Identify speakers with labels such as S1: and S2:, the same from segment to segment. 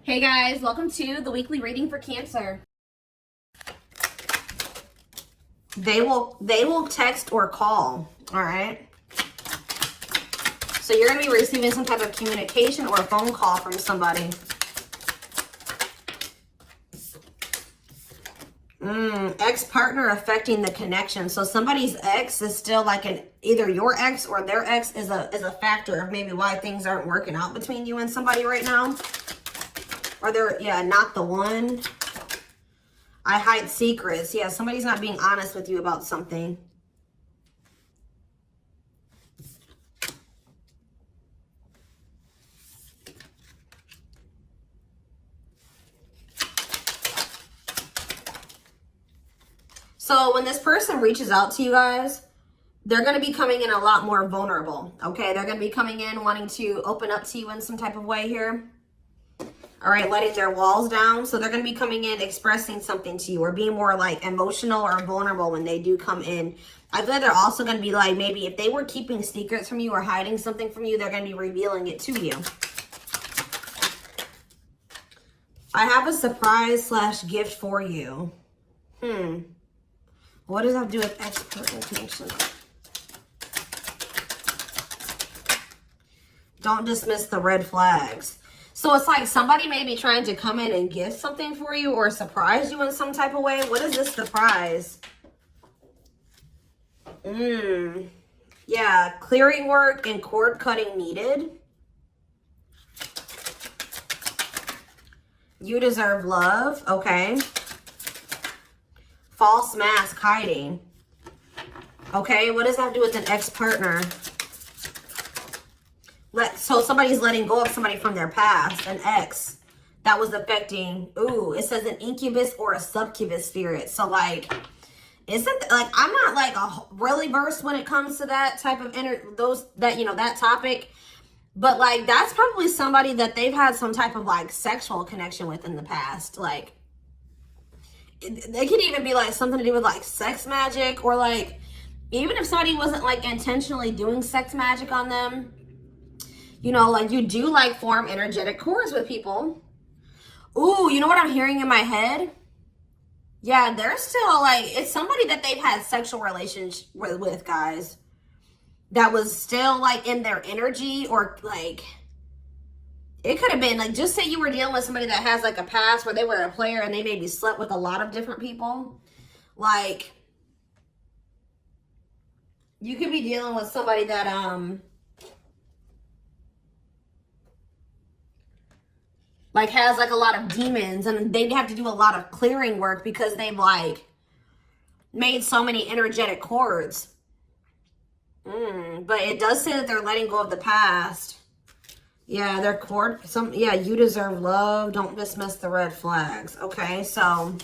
S1: Hey guys, welcome to the weekly reading for Cancer. They will text or call, all right? So you're going to be receiving some type of communication or a phone call from somebody. Ex-partner affecting the connection. So somebody's ex is still like either your ex or their ex is a factor of maybe why things aren't working out between you and somebody right now. Or they're, yeah, not the one. I hide secrets. Yeah, somebody's not being honest with you about something. So when this person reaches out to you guys, they're going to be coming in a lot more vulnerable, okay? They're going to be coming in wanting to open up to you in some type of way here. All right, letting their walls down. So they're going to be coming in expressing something to you or being more like emotional or vulnerable when they do come in. I feel like they're also going to be like, maybe if they were keeping secrets from you or hiding something from you, they're going to be revealing it to you. I have a surprise / gift for you. What does that have to do with expert connection? Don't dismiss the red flags. So it's like somebody may be trying to come in and gift something for you or surprise you in some type of way. What is this surprise? Yeah, clearing work and cord cutting needed. You deserve love. Okay. False mask hiding. Okay, what does that have to do with an ex-partner? So somebody's letting go of somebody from their past, an ex that was affecting. Ooh, it says an incubus or a succubus spirit. So like, isn't like, I'm not like really versed when it comes to that type of that topic, but like that's probably somebody that they've had some type of like sexual connection with in the past. Like they could even be like something to do with like sex magic, or like even if somebody wasn't like intentionally doing sex magic on them. You know, like you do like form energetic cords with people. Ooh, you know what I'm hearing in my head? Yeah, they're still like, it's somebody that they've had sexual relations with, guys. That was still like in their energy, or like, it could have been like, just say you were dealing with somebody that has like a past where they were a player and they maybe slept with a lot of different people. Like, you could be dealing with somebody that, like has like a lot of demons, and they'd have to do a lot of clearing work because they've like made so many energetic cords. But it does say that they're letting go of the past. Yeah, their cord, yeah, you deserve love. Don't dismiss the red flags. Okay, so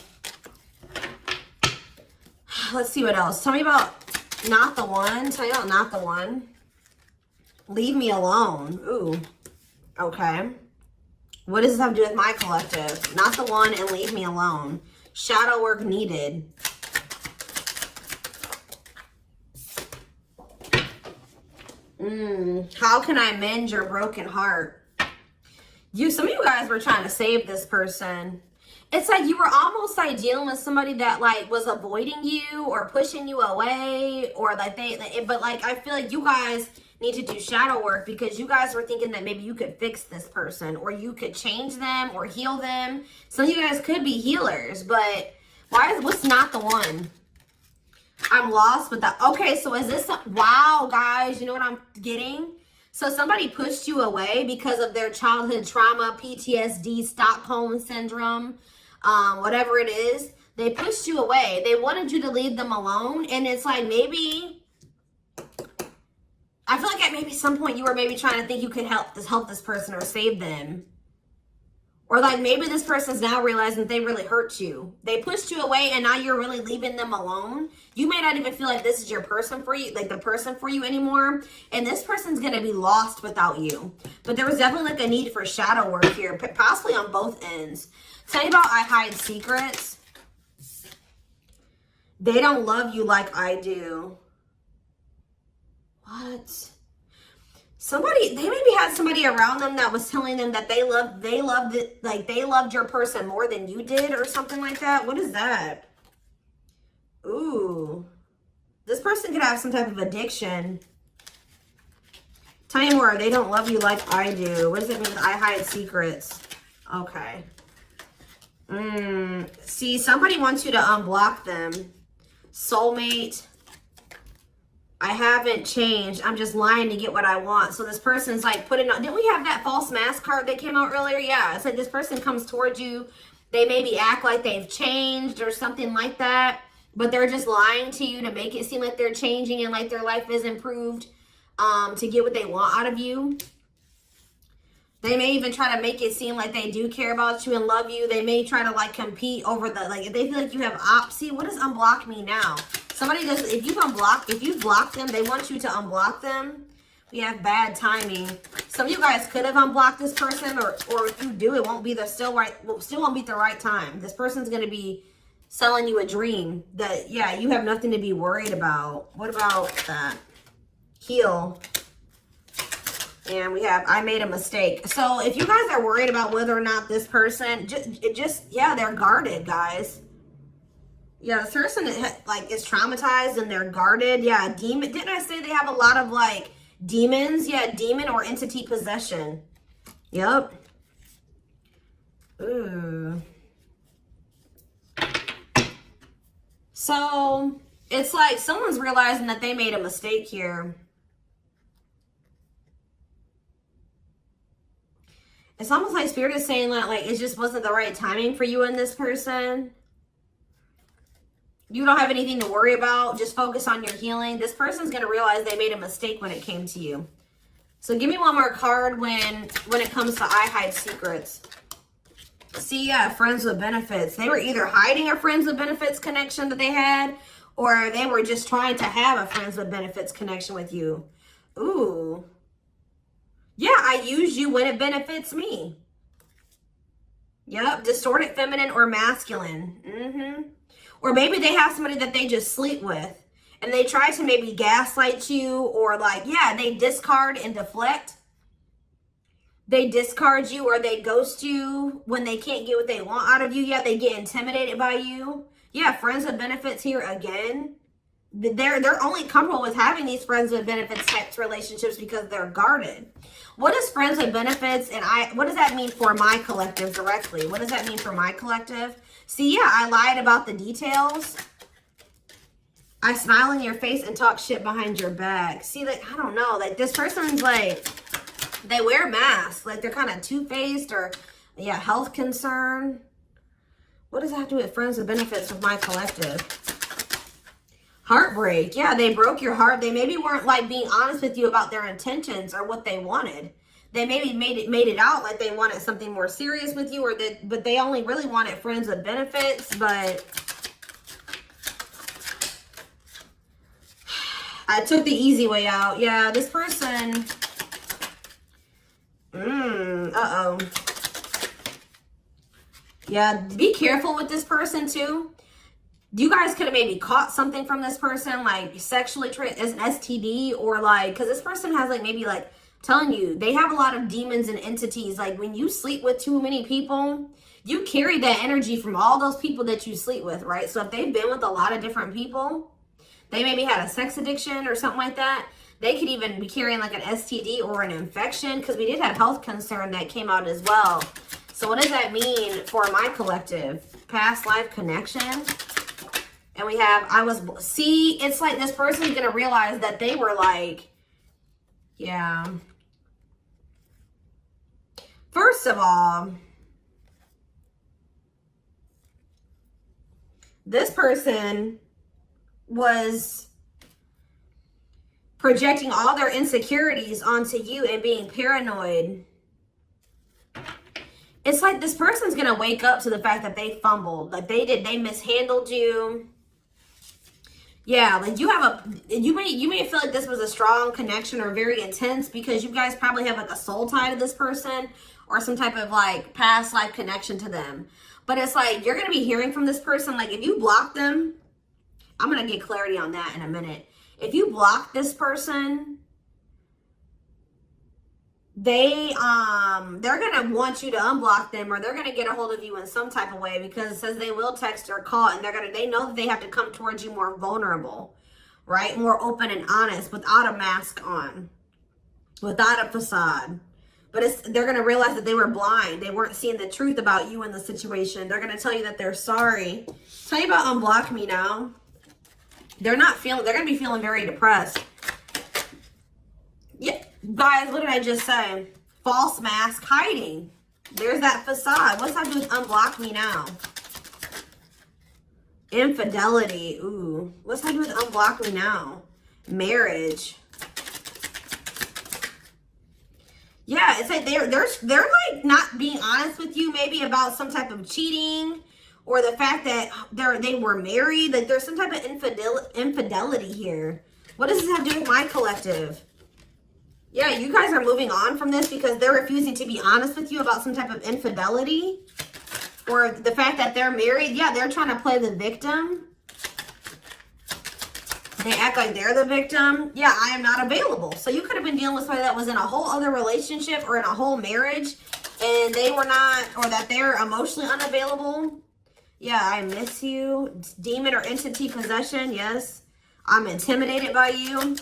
S1: let's see what else. Tell me about not the one. Tell me about not the one. Leave me alone. Ooh, okay. What does this have to do with my collective? Not the one and leave me alone. Shadow work needed. How can I mend your broken heart? Some of you guys were trying to save this person. It's like you were almost like dealing with somebody that like was avoiding you or pushing you away, or like but like I feel like you guys need to do shadow work because you guys were thinking that maybe you could fix this person or you could change them or heal them. Some of you guys could be healers, but what's not the one? I'm lost with that. Okay, so is this, wow, guys, you know what I'm getting? So somebody pushed you away because of their childhood trauma, PTSD, Stockholm syndrome, whatever it is. They pushed you away. They wanted you to leave them alone. And it's like maybe, I feel like at maybe some point you were maybe trying to think you could help this person or save them. Or like maybe this person's now realizing they really hurt you. They pushed you away and now you're really leaving them alone. You may not even feel like this is your person for you, like the person for you anymore. And this person's going to be lost without you. But there was definitely like a need for shadow work here, possibly on both ends. Tell me about I hide secrets. They don't love you like I do. What? Somebody, they maybe had somebody around them that was telling them that they loved it, like they loved your person more than you did or something like that. What is that? Ooh. This person could have some type of addiction. Tell me more. They don't love you like I do. What does it mean with I hide secrets? Okay. See, somebody wants you to unblock them. Soulmate. I haven't changed. I'm just lying to get what I want. So this person's like putting on, didn't we have that false mask card that came out earlier? Yeah, it's like this person comes towards you. They maybe act like they've changed or something like that, but they're just lying to you to make it seem like they're changing and like their life is improved, to get what they want out of you. They may even try to make it seem like they do care about you and love you. They may try to like compete over the, like if they feel like you have see, what does unblock me now? Somebody does, if you've blocked them, they want you to unblock them. We have bad timing. Some of you guys could have unblocked this person, or if you do, it won't be the still won't be the right time. This person's gonna be selling you a dream that, yeah, you have nothing to be worried about. What about that? Heal. And we have, I made a mistake. So if you guys are worried about whether or not this person, yeah, they're guarded, guys. Yeah, this person like is traumatized and they're guarded. Yeah, demon. Didn't I say they have a lot of like demons? Yeah, demon or entity possession. Yep. Ooh. So it's like someone's realizing that they made a mistake here. It's almost like Spirit is saying that like it just wasn't the right timing for you and this person. You don't have anything to worry about. Just focus on your healing. This person's going to realize they made a mistake when it came to you. So give me one more card when it comes to I hide secrets. See, yeah, friends with benefits. They were either hiding a friends with benefits connection that they had, or they were just trying to have a friends with benefits connection with you. Ooh. Yeah, I use you when it benefits me. Yep, distorted feminine or masculine. Or maybe they have somebody that they just sleep with and they try to maybe gaslight you, or like, yeah, they discard and deflect. They discard you or they ghost you when they can't get what they want out of you. Yeah, they get intimidated by you. Yeah, friends with benefits here again. They're only comfortable with having these friends with benefits types relationships because they're guarded. What is friends with benefits, and what does that mean for my collective directly? What does that mean for my collective? See, yeah, I lied about the details. I smile in your face and talk shit behind your back. See, like, I don't know, like this person's like, they wear masks, like they're kind of two-faced, or yeah, health concern. What does that have to do with friends with benefits with my collective? Heartbreak. Yeah, they broke your heart. They maybe weren't like being honest with you about their intentions or what they wanted. They maybe made it out like they wanted something more serious with you, but they only really wanted friends with benefits. But I took the easy way out. Yeah, this person. Uh-oh. Yeah, be careful with this person too. You guys could have maybe caught something from this person, like sexually as an STD, or like, because this person has like maybe like telling you they have a lot of demons and entities. Like when you sleep with too many people, you carry that energy from all those people that you sleep with, right? So if they've been with a lot of different people, they maybe had a sex addiction or something like that. They could even be carrying like an STD or an infection, because we did have health concern that came out as well. So what does that mean for my collective? Past life connection. And we have, see, it's like this person's going to realize that they were like, yeah. First of all, this person was projecting all their insecurities onto you and being paranoid. It's like this person's going to wake up to the fact that they fumbled. Like they mishandled you. Yeah, like you may feel like this was a strong connection or very intense because you guys probably have like a soul tie to this person or some type of like past life connection to them. But it's like you're going to be hearing from this person. Like if you block them, I'm going to get clarity on that in a minute. If you block this person, they're gonna want you to unblock them, or they're gonna get a hold of you in some type of way, because it says they will text or call, and they know that they have to come towards you more vulnerable, right? More open and honest, without a mask on, without a facade. But they're gonna realize that they were blind. They weren't seeing the truth about you in the situation. They're gonna tell you that they're sorry. Tell you about unblock me now. They're gonna be feeling very depressed. Yeah, guys, what did I just say? False mask hiding. There's that facade. What's that do with unblock me now? Infidelity. Ooh. What's that do with unblock me now? Marriage. Yeah, it's like they're like not being honest with you, maybe about some type of cheating, or the fact that they were married. Like there's some type of infidelity here. What does this have to do with my collective? Yeah, you guys are moving on from this because they're refusing to be honest with you about some type of infidelity, or the fact that they're married. Yeah, they're trying to play the victim. They act like they're the victim. Yeah, I am not available. So you could have been dealing with somebody that was in a whole other relationship or in a whole marriage, and they were not, or that they're emotionally unavailable. Yeah, I miss you. Demon or entity possession. Yes, I'm intimidated by you.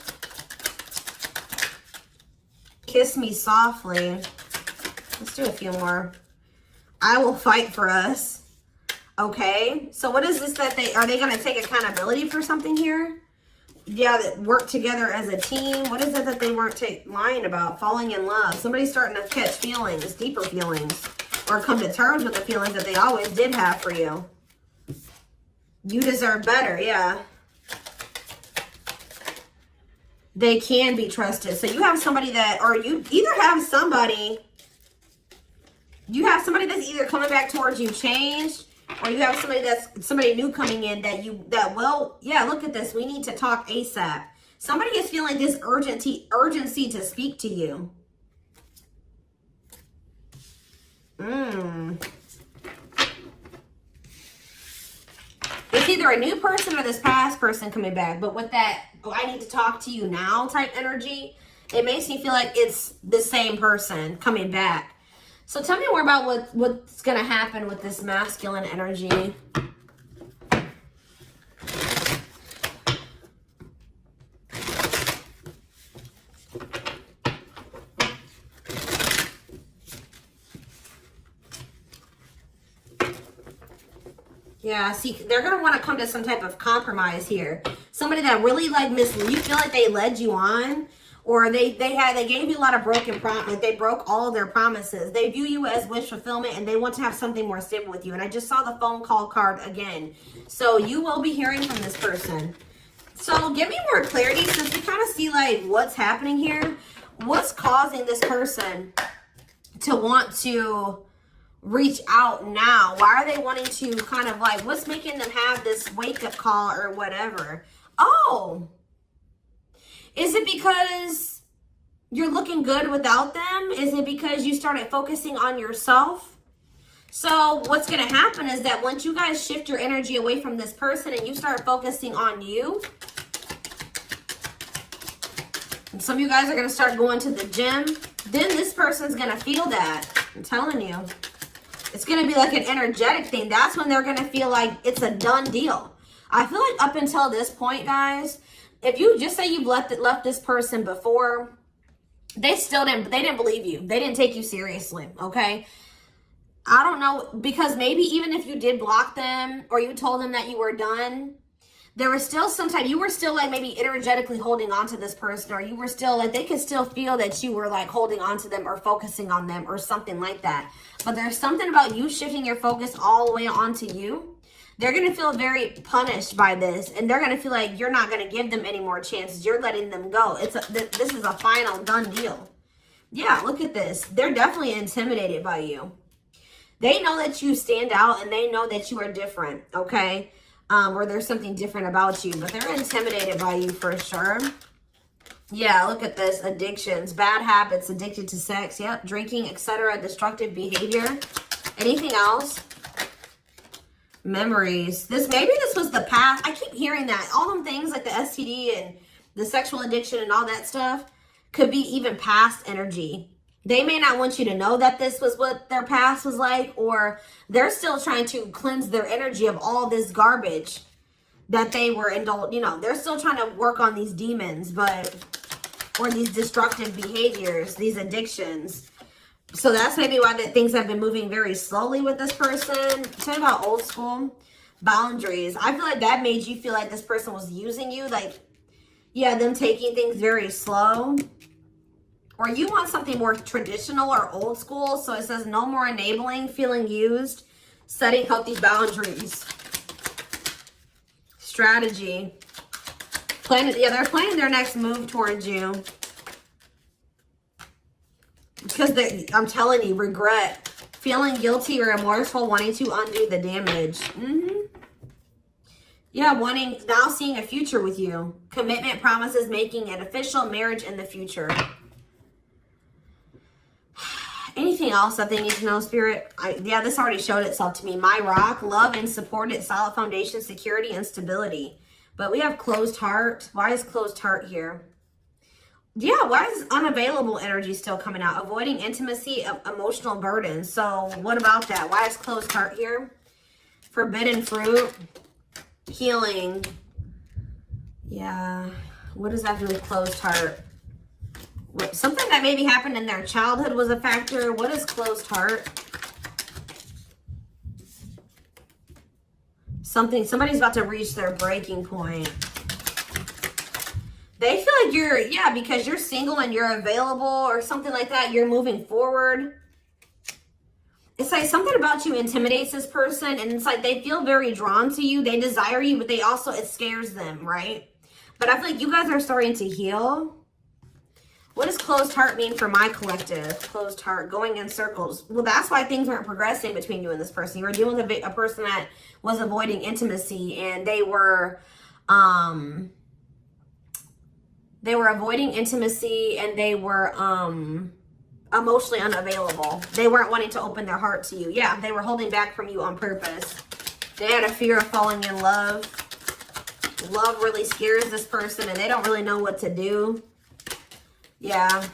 S1: Kiss me softly. Let's do a few more. I will fight for us. Okay, so what is this that are they going to take accountability for something here? Yeah, that work together as a team. What is it that they weren't lying about? Falling in love. Somebody's starting to catch feelings, deeper feelings, or come to terms with the feelings that they always did have for you. You deserve better, yeah. They can be trusted. So you have somebody that, or you either have somebody, that's either coming back towards you changed, or you have somebody new coming in that will, yeah, look at this. We need to talk ASAP. Somebody is feeling this urgency to speak to you. It's either a new person or this past person coming back. But with that, oh, I need to talk to you now type energy, it makes me feel like it's the same person coming back. So tell me more about what's going to happen with this masculine energy. Yeah, see, they're going to want to come to some type of compromise here. Somebody that really like you feel like they led you on, or they gave you a lot of broken promises. They broke all of their promises. They view you as wish fulfillment, and they want to have something more stable with you. And I just saw the phone call card again. So you will be hearing from this person. So give me more clarity, since we kind of see like what's happening here. What's causing this person to want to reach out now? Why are they wanting to kind of like, what's making them have this wake-up call or whatever? Oh, is it because you're looking good without them? Is it because you started focusing on yourself? So what's going to happen is that once you guys shift your energy away from this person and you start focusing on you, and some of you guys are going to start going to the gym, then this person's going to feel that. I'm telling you. It's going to be like an energetic thing. That's when they're going to feel like it's a done deal. I feel like up until this point, guys, if you just say you've left this person before, they didn't believe you. They didn't take you seriously, okay? I don't know, because maybe even if you did block them or you told them that you were done, there was still you were still like maybe energetically holding on to this person, or you were still like, they could still feel that you were like holding on to them or focusing on them or something like that. But there's something about you shifting your focus all the way onto you. They're going to feel very punished by this, and they're going to feel like you're not going to give them any more chances. You're letting them go. This is a final done deal. Yeah, look at this. They're definitely intimidated by you. They know that you stand out, and they know that you are different, okay? Or there's something different about you, but they're intimidated by you for sure. Yeah, look at this. Addictions, bad habits, addicted to sex, yep, drinking, etc., destructive behavior. Anything else? Memories. Maybe this was the past. I keep hearing that. All them things like the STD and the sexual addiction and all that stuff could be even past energy. They may not want you to know that this was what their past was like, or they're still trying to cleanse their energy of all this garbage that they were indulged. You know, they're still trying to work on these demons, but, or these destructive behaviors, these addictions. So that's maybe why that things have been moving very slowly with this person. Talking about old school boundaries. I feel like that made you feel like this person was using you. Like, yeah, them taking things very slow. Or you want something more traditional or old school. So it says no more enabling, feeling used, setting healthy boundaries. Strategy. Yeah, they're planning their next move towards you. Because I'm telling you, regret. Feeling guilty or remorseful, wanting to undo the damage. Yeah, now seeing a future with you. Commitment, promises, making an official marriage in the future. Anything else that they need to know, Spirit? Yeah, this already showed itself to me. My rock, love and supported, solid foundation, security, and stability. But we have closed heart. Why is closed heart here? Yeah, why is unavailable energy still coming out? Avoiding intimacy, emotional burden. So what about that? Why is closed heart here? Forbidden fruit, healing. Yeah, what does that do with closed heart? Something that maybe happened in their childhood was a factor. What is closed heart? Somebody's about to reach their breaking point. They feel like you're, yeah, because you're single and you're available or something like that. You're moving forward. It's like something about you intimidates this person. And it's like they feel very drawn to you. They desire you, but they also, it scares them, right? But I feel like you guys are starting to heal. What does closed heart mean for my collective? Closed heart, going in circles. Well, that's why things weren't progressing between you and this person. You were dealing with a person that was avoiding intimacy, and they were avoiding intimacy, and they were emotionally unavailable. They weren't wanting to open their heart to you. Yeah, they were holding back from you on purpose. They had a fear of falling in love. Love really scares this person, and they don't really know what to do. Yeah.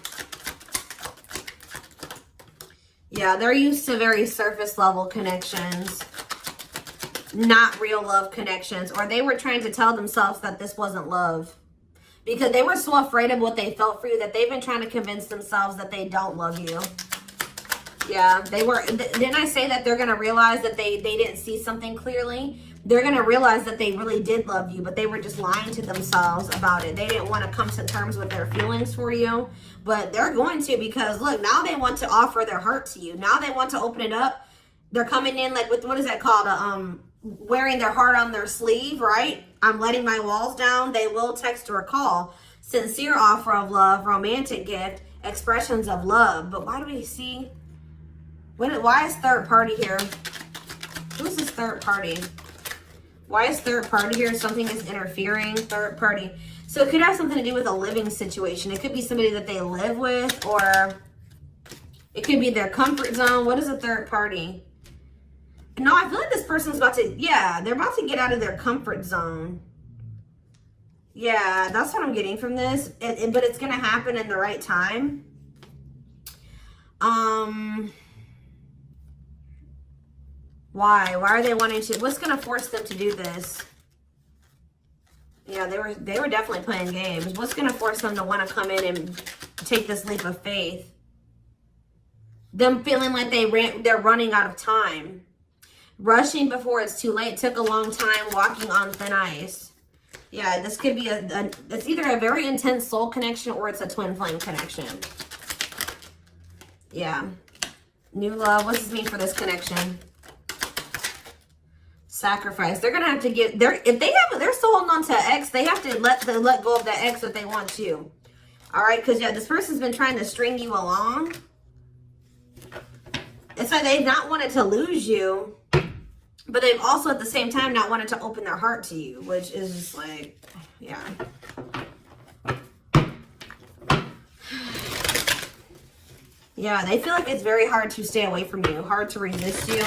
S1: Yeah, they're used to very surface level connections, not real love connections. Or they were trying to tell themselves that this wasn't love because they were so afraid of what they felt for you that they've been trying to convince themselves that they don't love you. Yeah, they were. Didn't I say that they're going to realize that they didn't see something clearly? They're going to realize that they really did love you, but they were just lying to themselves about it. They didn't want to come to terms with their feelings for you, but they're going to, because look, now they want to offer their heart to you. Now they want to open it up. They're coming in like with, what is that called? Wearing their heart on their sleeve, right? I'm letting my walls down. They will text or call. Sincere offer of love, romantic gift, expressions of love. But why do we see? Why is third party here? Who's this third party? Why is third party here? Something is interfering. Third party. So it could have something to do with a living situation. It could be somebody that they live with, or it could be their comfort zone. What is a third party? No, I feel like this person's about to, yeah, they're about to get out of their comfort zone. Yeah, that's what I'm getting from this. But it's going to happen in the right time. Why are they wanting to? What's going to force them to do this? Yeah, they were definitely playing games. What's going to force them to want to come in and take this leap of faith? Them feeling like they're running out of time. Rushing before it's too late. Took a long time. Walking on thin ice. Yeah, this could be it's either a very intense soul connection or it's a twin flame connection. Yeah. New love. What does this mean for this connection? Sacrifice. They're gonna have to give. If they're still holding on to an ex, they have to let go of that ex if they want to. All right, because yeah, this person's been trying to string you along. It's like they've not wanted to lose you, but they've also at the same time not wanted to open their heart to you, which is just like, yeah. Yeah, they feel like it's very hard to stay away from you, hard to resist you.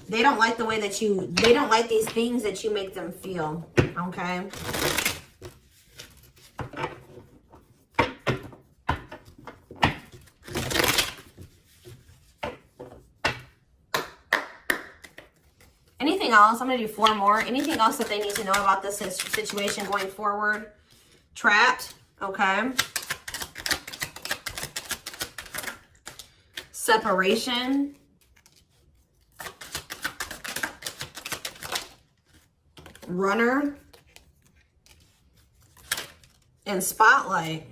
S1: They don't like the way that they don't like these things that you make them feel, okay? anything else? I'm going to do 4 more. Anything else that they need to know about this situation going forward? Trapped. Okay. Separation. Runner. And spotlight.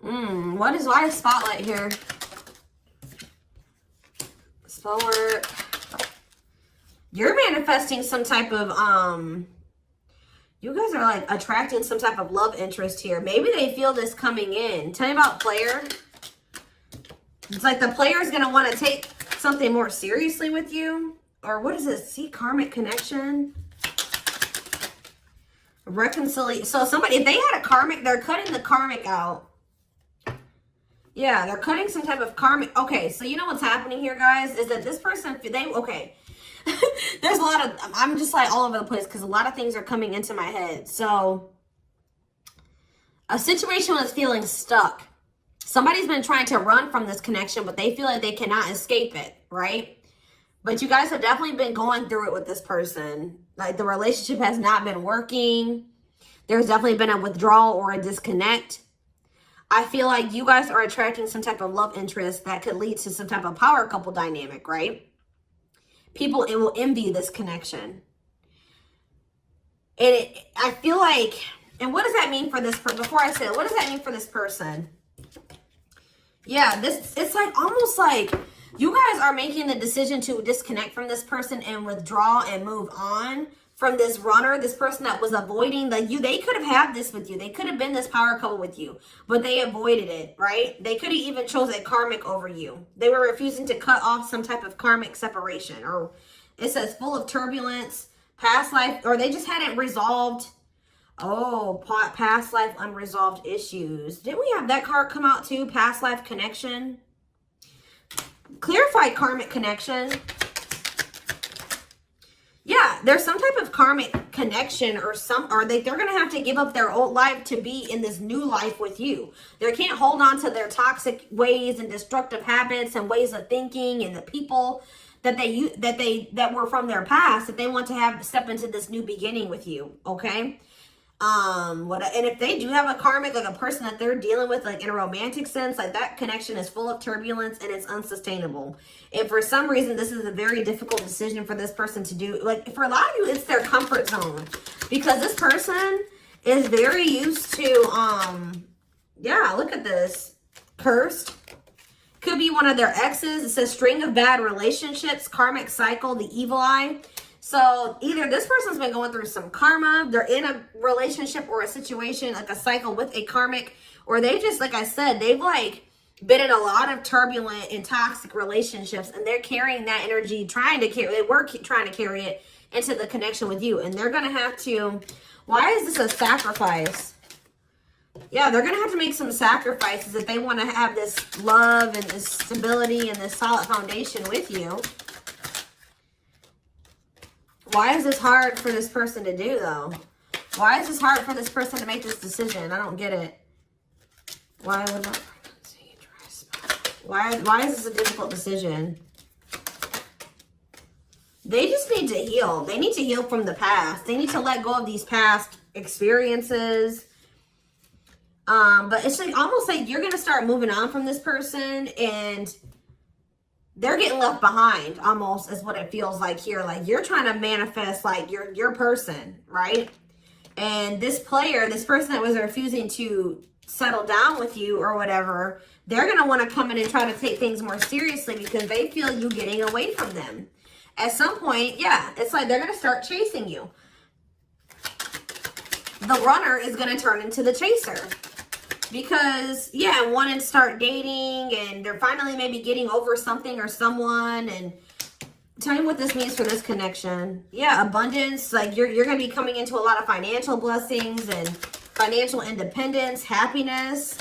S1: Why is spotlight here? Forward. You're manifesting some type of you guys are like attracting some type of love interest here. Maybe they feel this coming in. Tell me about player. It's like the player is going to want to take something more seriously with you. Or what is this? See, karmic connection. Reconciliation. So somebody, if they had a karmic, they're cutting the karmic out. Yeah, they're cutting some type of karmic. Okay, so you know what's happening here, guys, is that this person, okay. There's a lot of, I'm just like all over the place because a lot of things are coming into my head. So, a situation was feeling stuck. Somebody's been trying to run from this connection, but they feel like they cannot escape it, right? But you guys have definitely been going through it with this person. Like, the relationship has not been working. There's definitely been a withdrawal or a disconnect. I feel like you guys are attracting some type of love interest that could lead to some type of power couple dynamic, right? People will envy this connection. And I feel like, and what does that mean for this person? Before I say it, what does that mean for this person? Yeah, it's like almost like you guys are making the decision to disconnect from this person and withdraw and move on from this runner, this person that was avoiding they could have had this with you. They could have been this power couple with you, but they avoided it, right? They could have even chose a karmic over you. They were refusing to cut off some type of karmic separation, or it says full of turbulence, past life, or they just hadn't resolved. Oh, past life unresolved issues. Didn't we have that card come out too? Past life connection. Clarified karmic connection. Yeah, there's some type of karmic connection or they're going to have to give up their old life to be in this new life with you. They can't hold on to their toxic ways and destructive habits and ways of thinking and the people that were from their past that they want to step into this new beginning with you, okay? And if they do have a karmic, like a person that they're dealing with, like in a romantic sense, like that connection is full of turbulence and it's unsustainable. And for some reason, this is a very difficult decision for this person to do. Like for a lot of you, it's their comfort zone because this person is very used to, yeah, look at this. Cursed. Could be one of their exes. It says string of bad relationships, karmic cycle, the evil eye. So either this person's been going through some karma, they're in a relationship or a situation, like a cycle with a karmic, or they just, like I said, they've like been in a lot of turbulent and toxic relationships, and they're carrying that energy, they were trying to carry it into the connection with you, and they're going to have to, why is this a sacrifice? Yeah, they're going to have to make some sacrifices if they want to have this love and this stability and this solid foundation with you. Why is this hard for this person to do, though? Why is this hard for this person to make this decision? I don't get it. Why would not pregnancy, dry spot? Why is this a difficult decision? They just need to heal. They need to heal from the past. They need to let go of these past experiences. But it's like almost like you're going to start moving on from this person and they're getting left behind almost is what it feels like here. Like you're trying to manifest like your person, right? And this person that was refusing to settle down with you or whatever, they're going to want to come in and try to take things more seriously because they feel you getting away from them. At some point, yeah, it's like they're going to start chasing you. The runner is going to turn into the chaser. Because, yeah, wanting to start dating and they're finally maybe getting over something or someone. And tell me what this means for this connection. Yeah, abundance. Like you're going to be coming into a lot of financial blessings and financial independence, happiness.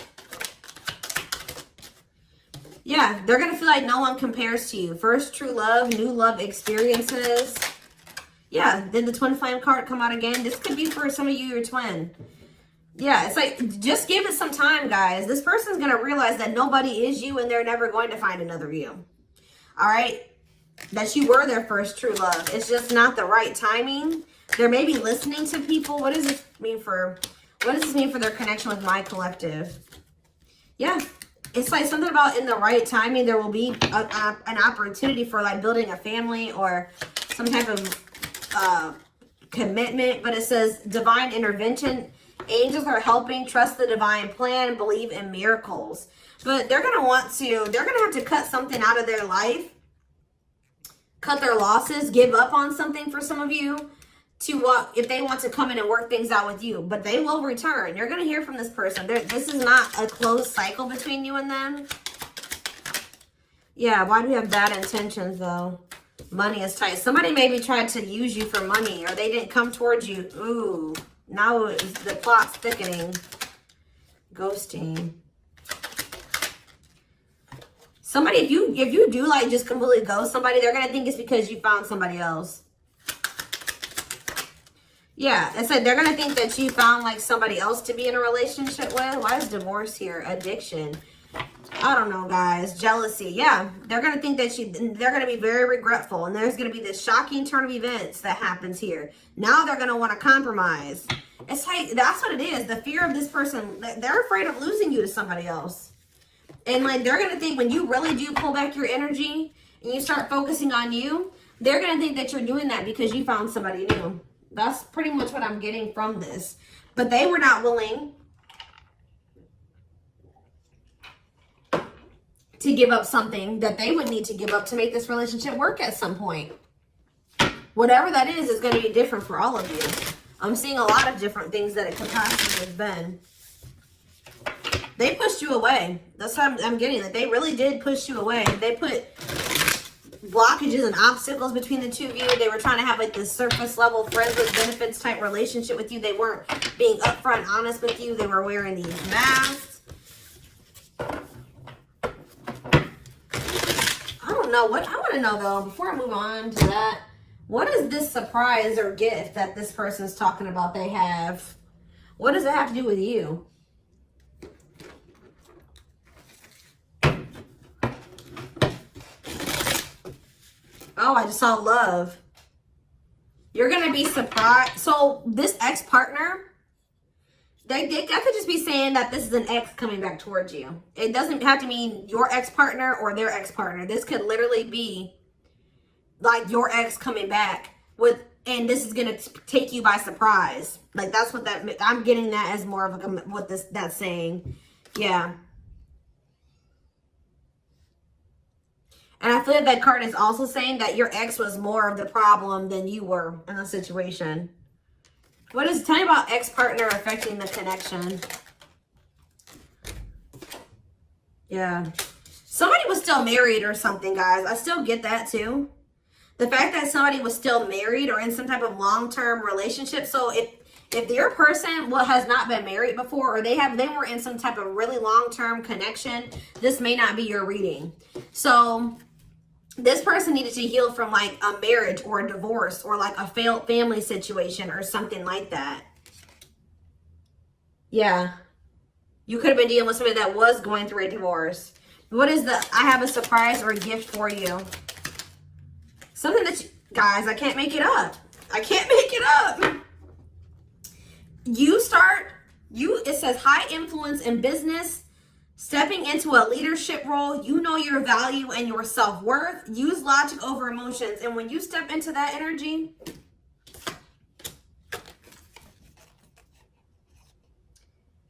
S1: Yeah, they're going to feel like no one compares to you. First true love, new love experiences. Yeah, then the twin flame card come out again. This could be for some of you, your twin. Yeah, it's like, just give it some time, guys. This person's going to realize that nobody is you and they're never going to find another you. All right? that you were their first true love. It's just not the right timing. They're maybe listening to people. What does this mean for their connection with my collective? Yeah. It's like something about in the right timing, there will be an opportunity for like building a family or some type of commitment. But it says divine intervention. Angels are helping. Trust the divine plan. Believe in miracles. But they're going to have to cut something out of their life. Cut their losses. Give up on something for some of you. If they want to come in and work things out with you. But they will return. You're going to hear from this person. This is not a closed cycle between you and them. Yeah, why do we have bad intentions, though? Money is tight. Somebody maybe tried to use you for money, or they didn't come towards you. Ooh, now the plot's thickening. Ghosting. Somebody, if you do like just completely ghost somebody, they're going to think it's because you found somebody else. Yeah, it said they're going to think that you found like somebody else to be in a relationship with. Why is divorce here? Addiction. I don't know, guys. Jealousy. Yeah, they're going to think that they're going to be very regretful. And there's going to be this shocking turn of events that happens here. Now they're going to want to compromise. It's like, that's what it is. The fear of this person, they're afraid of losing you to somebody else. And like, they're going to think when you really do pull back your energy and you start focusing on you, they're going to think that you're doing that because you found somebody new. That's pretty much what I'm getting from this. But they were not willing to give up something that they would need to give up to make this relationship work at some point. Whatever that is going to be different for all of you. I'm seeing a lot of different things that it could possibly have been. They pushed you away. That's what I'm getting. That they really did push you away. They put blockages and obstacles between the two of you. They were trying to have like this surface level friends with benefits type relationship with you. They weren't being upfront honest with you. They were wearing these masks. I don't know what I want to know though, before I move on to that, what is this surprise or gift that this person's talking about they have? What does it have to do with you? Oh, I just saw love. You're going to be surprised. So this ex-partner, they could just be saying that this is an ex coming back towards you. It doesn't have to mean your ex-partner or their ex-partner. This could literally be like your ex coming back and this is going to take you by surprise. Like that's what I'm getting that as more of what that's saying. Yeah. And I feel like that card is also saying that your ex was more of the problem than you were in the situation. Tell me about ex-partner affecting the connection. Yeah. Somebody was still married or something, guys. I still get that too. The fact that somebody was still married or in some type of long-term relationship. So if your person has not been married before, or they were in some type of really long-term connection, this may not be your reading. So this person needed to heal from like a marriage or a divorce or like a failed family situation or something like that. Yeah. You could have been dealing with somebody that was going through a divorce. What is I have a surprise or a gift for you. Something that guys, I can't make it up. I can't make it up. It says high influence in business. Stepping into a leadership role, you know your value and your self-worth. Use logic over emotions. And when you step into that energy,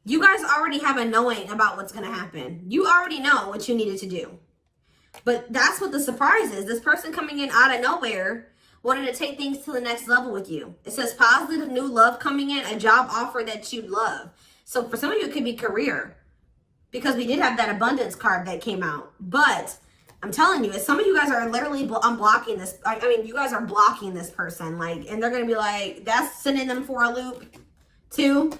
S1: you guys already have a knowing about what's going to happen. You already know what you needed to do. But that's what the surprise is. This person coming in out of nowhere wanted to take things to the next level with you. It says positive new love coming in, a job offer that you'd love. So for some of you, it could be career. Because we did have that abundance card that came out. But I'm telling you, some of you guys are literally unblocking this. I mean, you guys are blocking this person. Like, and they're going to be like, that's sending them for a loop too.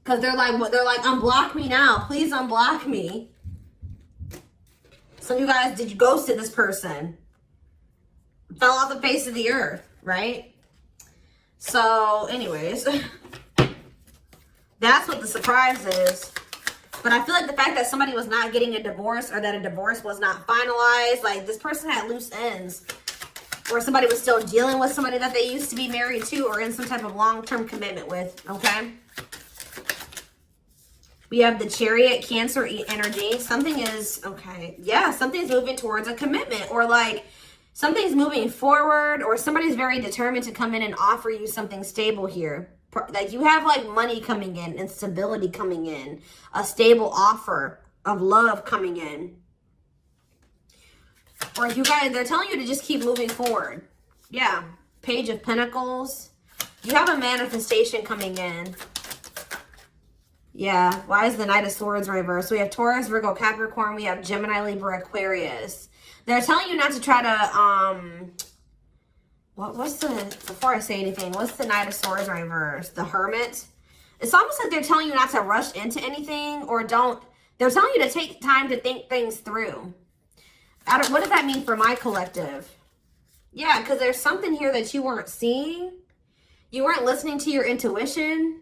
S1: Because they're like, unblock me now. Please unblock me. Some of you guys, did you ghosted this person? Fell off the face of the earth, right? So anyways, that's what the surprise is. But I feel like the fact that somebody was not getting a divorce or that a divorce was not finalized, like this person had loose ends. Or somebody was still dealing with somebody that they used to be married to or in some type of long-term commitment with, okay? We have the Chariot, Cancer energy. Something is, okay, yeah, something's moving towards a commitment, or like something's moving forward, or somebody's very determined to come in and offer you something stable here. Like you have like money coming in and stability coming in, a stable offer of love coming in. Or you guys, they're telling you to just keep moving forward. Yeah, Page of Pentacles. You have a manifestation coming in. Yeah, why is the Knight of Swords reversed? We have Taurus, Virgo, Capricorn. We have Gemini, Libra, Aquarius. They're telling you not to try to, before I say anything, what's the Knight of Swords reversed? The Hermit. It's almost like they're telling you not to rush into anything, or they're telling you to take time to think things through. What does that mean for my collective? Yeah, because there's something here that you weren't seeing. You weren't listening to your intuition,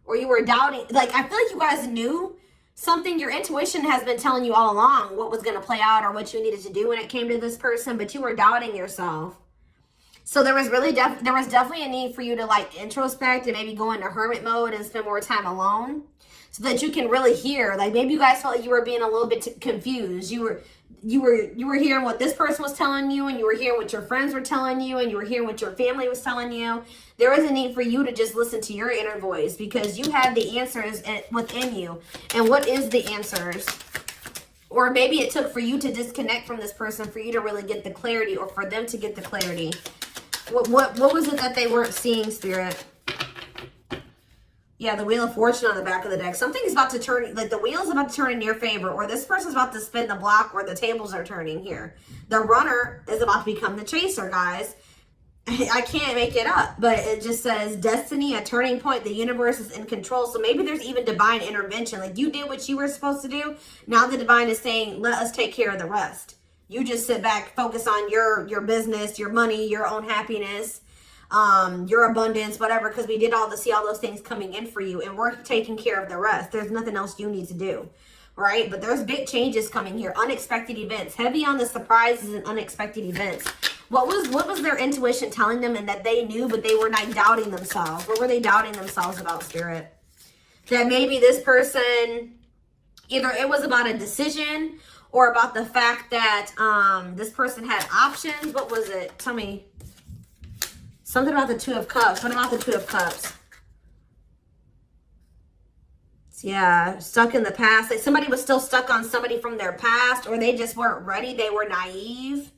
S1: or you were doubting. Like, I feel like you guys knew something. Your intuition has been telling you all along what was going to play out or what you needed to do when it came to this person, but you were doubting yourself. So there was definitely a need for you to like introspect and maybe go into hermit mode and spend more time alone so that you can really hear. Like maybe you guys felt like you were being a little bit confused. You were hearing what this person was telling you, and you were hearing what your friends were telling you, and you were hearing what your family was telling you. There is a need for you to just listen to your inner voice, because you have the answers within you. And what is the answers? Or maybe it took for you to disconnect from this person for you to really get the clarity, or for them to get the clarity. What was it that they weren't seeing, Spirit? Yeah, the Wheel of Fortune on the back of the deck. Something's about to turn, like the wheel is about to turn in your favor, or this person's about to spin the block, or the tables are turning here. The runner is about to become the chaser, guys. I can't make it up, but it just says destiny, a turning point. The universe is in control. So maybe there's even divine intervention. Like you did what you were supposed to do. Now the divine is saying, let us take care of the rest. You just sit back, focus on your business, your money, your own happiness, your abundance, whatever, because we did see all those things coming in for you, and we're taking care of the rest. There's nothing else you need to do, right? But there's big changes coming here, unexpected events, heavy on the surprises and unexpected events. What was their intuition telling them, and that they knew, but they were not doubting themselves? What were they doubting themselves about, Spirit? That maybe this person, either it was about a decision or about the fact that this person had options. What was it? Tell me. Something about the Two of Cups. What about the Two of Cups? Yeah, stuck in the past. Like somebody was still stuck on somebody from their past, or they just weren't ready. They were naive.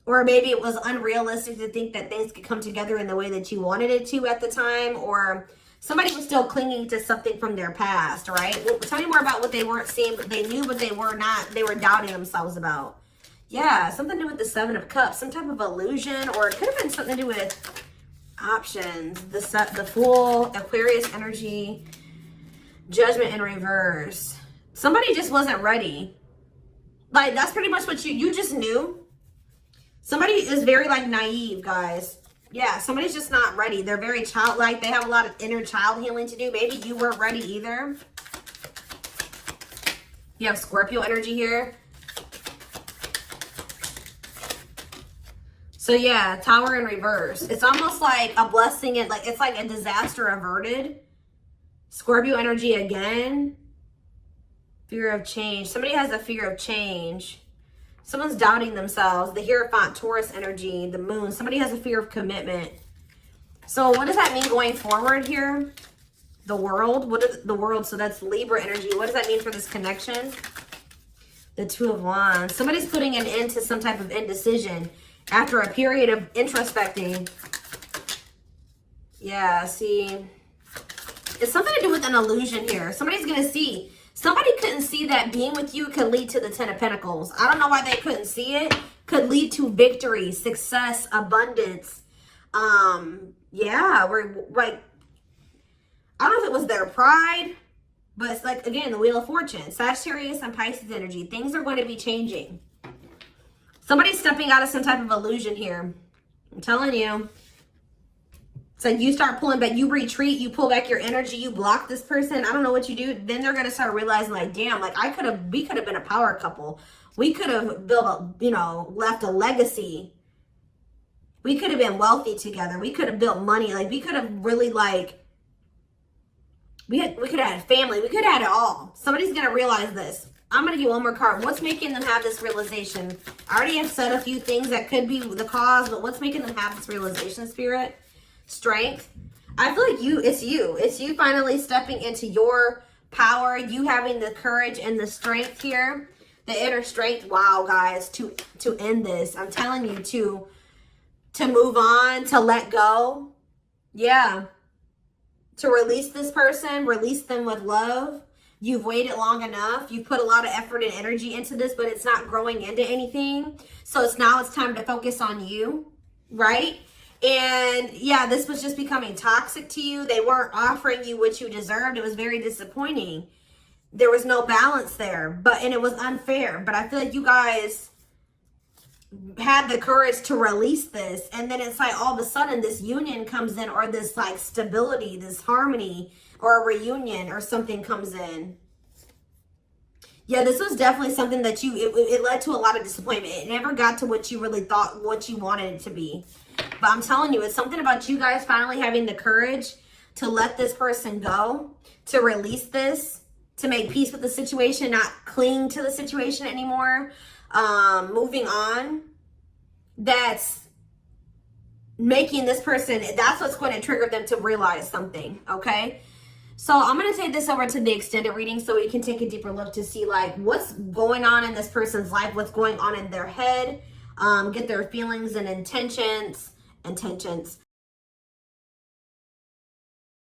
S1: Or maybe it was unrealistic to think that things could come together in the way that you wanted it to at the time. Or somebody was still clinging to something from their past, right? Well, tell me more about what they weren't seeing, but they knew, but they were not. They were doubting themselves about. Yeah, something to do with the Seven of Cups, some type of illusion, or it could have been something to do with options. The Fool, Aquarius energy, Judgment in reverse. Somebody just wasn't ready. Like, that's pretty much what you just knew. Somebody is very, like, naive, guys. Yeah, somebody's just not ready. They're very childlike. They have a lot of inner child healing to do. Maybe you weren't ready either. You have Scorpio energy here. So yeah, Tower in reverse. It's almost like a blessing. It's like a disaster averted. Scorpio energy again. Fear of change. Somebody has a fear of change. Someone's doubting themselves. The Hierophant, Taurus energy, the Moon. Somebody has a fear of commitment. So what does that mean going forward here? The World. What is the World? So that's Libra energy. What does that mean for this connection? The Two of Wands. Somebody's putting an end to some type of indecision after a period of introspecting. Yeah, see. It's something to do with an illusion here. Somebody's going to see. Somebody couldn't see that being with you could lead to the Ten of Pentacles. I don't know why they couldn't see it. Could lead to victory, success, abundance. Yeah, we're like, I don't know if it was their pride, but it's like, again, the Wheel of Fortune. Sagittarius and Pisces energy. Things are going to be changing. Somebody's stepping out of some type of illusion here. I'm telling you. So you start pulling back, you retreat, you pull back your energy, you block this person. I don't know what you do. Then they're going to start realizing like, damn, like we could have been a power couple. We could have built a, you know, left a legacy. We could have been wealthy together. We could have built money. Like we could have really like, we could have had a family. We could have had it all. Somebody's going to realize this. I'm going to get one more card. What's making them have this realization? I already have said a few things that could be the cause, but what's making them have this realization, Spirit? Strength. I feel like it's you finally stepping into your power, you having the courage and the strength here, the inner strength. Wow, guys, to end this. I'm telling you, to move on, to let go. Yeah. To release this person, release them with love. You've waited long enough. You've put a lot of effort and energy into this, but it's not growing into anything. So it's time to focus on you, right? And yeah, this was just becoming toxic to you. They weren't offering you what you deserved. It was very disappointing. There was no balance there, and it was unfair. But I feel like you guys had the courage to release this. And then it's like all of a sudden this union comes in, or this like stability, this harmony, or a reunion or something comes in. Yeah, this was definitely something that it led to a lot of disappointment. It never got to what you really thought, what you wanted it to be. But I'm telling you, it's something about you guys finally having the courage to let this person go, to release this, to make peace with the situation, not cling to the situation anymore, moving on. That's making this person, that's what's going to trigger them to realize something, okay? So I'm going to take this over to the extended reading so we can take a deeper look to see like what's going on in this person's life, what's going on in their head, get their feelings and intentions